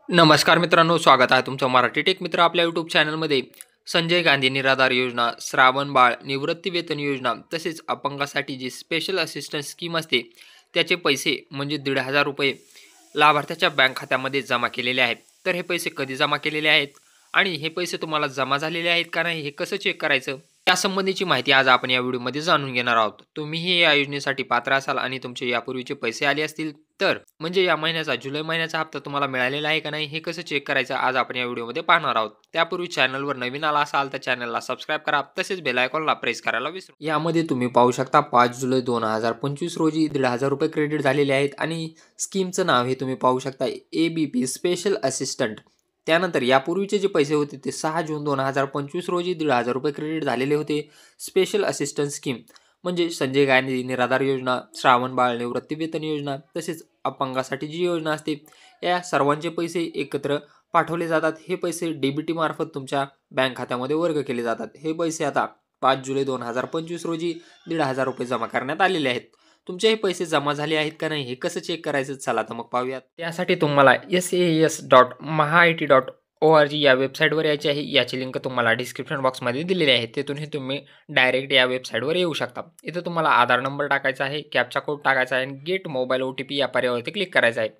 नमस्कार मित्रांनो, स्वागत आहे तुमचं मराठी टेक मित्र आपल्या यूट्यूब चॅनलमध्ये. संजय गांधी निराधार योजना, श्रावण बाळ निवृत्ती वेतन योजना तसेच अपंगासाठी जी स्पेशल असिस्टंट स्कीम असते त्याचे पैसे म्हणजे ₹1,500 लाभार्थ्याच्या बँक खात्यामध्ये जमा केलेले आहेत. तर हे पैसे कधी जमा केलेले आहेत आणि हे पैसे तुम्हाला जमा झालेले आहेत का नाही हे कसं चेक करायचं यासंबंधीची माहिती आज आपण या व्हिडिओमध्ये जाणून घेणार आहोत. तुम्हीही या योजनेसाठी पात्र असाल आणि तुमचे यापूर्वीचे पैसे आले असतील तर म्हणजे या महिन्याचा जुलै महिन्याचा हप्ता तुम्हाला मिळालेला आहे का नाही हे कसं चेक करायचं आज आपण या व्हिडिओमध्ये पाहणार आहोत. त्यापूर्वी चॅनलवर नवीन आला असाल तर चॅनलला सबस्क्राईब करा, तसेच बेल आयकॉनला प्रेस करायला विसरू. यामध्ये तुम्ही पाहू शकता 5 जुलै 2025 रोजी ₹1,500 क्रेडिट झालेले आहेत आणि स्कीमचं नाव हे तुम्ही पाहू शकता ABP स्पेशल असिस्टंट. त्यानंतर यापूर्वीचे जे पैसे होते ते 6 जून 2025 रोजी ₹1,500 क्रेडिट झालेले होते. स्पेशल असिस्टंट स्कीम म्हणजे संजय गांधी निराधार योजना, श्रावण बाळ निवृत्ती वेतन योजना तसेच अपंगासाठी जी योजना असते या सर्वांचे पैसे एकत्र पाठवले जातात. हे पैसे DBT मार्फत तुमच्या बँक खात्यामध्ये वर्ग केले जातात. हे पैसे आता 5 जुलै 2025 रोजी ₹1,500 जमा करण्यात आलेले आहेत. तुमचे हे पैसे जमा झाले आहेत का नाही हे कसं चेक करायचं चला तर मग पाहूयात. त्यासाठी तुम्हाला sas.mahait.org या वेबसाईटवर यायचे आहे. याची लिंक तुम्हाला डिस्क्रिप्शन बॉक्समध्ये दिलेली आहे. तिथूनही तुम्ही डायरेक्ट या वेबसाईटवर येऊ शकता. इथं तुम्हाला आधार नंबर टाकायचा आहे, कॅप्चा कोड टाकायचा आहे आणि गेट मोबाईल OTP या पर्यायावरती क्लिक करायचं आहे.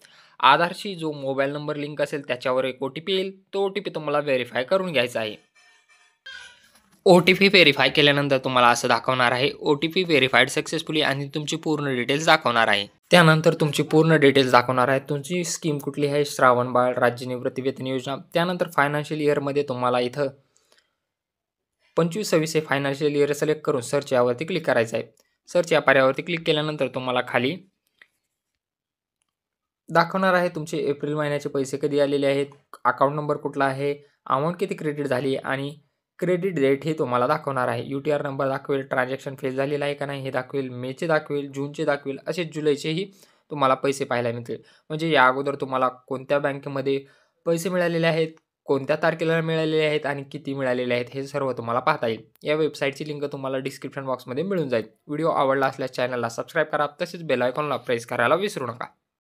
आधारशी जो मोबाईल नंबर लिंक असेल त्याच्यावर एक OTP येईल. तो OTP तुम्हाला व्हेरीफाय करून घ्यायचा आहे. OTP व्हेरीफाय केल्यानंतर तुम्हाला असं दाखवणार आहे OTP व्हेरीफाईड सक्सेसफुली आणि तुमची पूर्ण डिटेल्स दाखवणार आहे. त्यानंतर तुमची पूर्ण डिटेल्स दाखवणार आहे. तुमची स्कीम कुठली आहे, श्रावण बाळ राज्य निवृत्ती वेतन योजना. त्यानंतर फायनान्शियल इयरमध्ये तुम्हाला इथं 25-26 हे फायनान्शियल इयर सिलेक्ट करून सर्च यावरती क्लिक करायचं आहे. सर्च या पर्यायावरती क्लिक केल्यानंतर तुम्हाला खाली दाखवणार आहे तुमचे एप्रिल महिन्याचे पैसे कधी आलेले आहेत, अकाउंट नंबर कुठला आहे, अमाऊंट किती क्रेडिट झाली आणि क्रेडिट डेट हे तुम्हाला दाखवणार आहे. UTR नंबर दाखवेल, ट्रान्झॅक्शन फेल झालेला आहे का नाही हे दाखवेल, मेचे दाखवेल, जूनचे दाखवेल, असे जुलैचेही तुम्हाला पैसे पाहायला मिळतील. म्हणजे या अगोदर तुम्हाला कोणत्या बँकेमध्ये पैसे मिळालेले आहेत, कोणत्या तारखेला मिळालेले आहेत आणि किती मिळालेले आहेत हे सर्व तुम्हाला पाहता येईल. या वेबसाईटची लिंक तुम्हाला डिस्क्रिप्शन बॉक्समध्ये मिळून जाईल. व्हिडिओ आवडला असल्यास चॅनलला सबस्क्राईब करा, तसेच बेल आयकॉनला प्रेस करायला विसरू नका.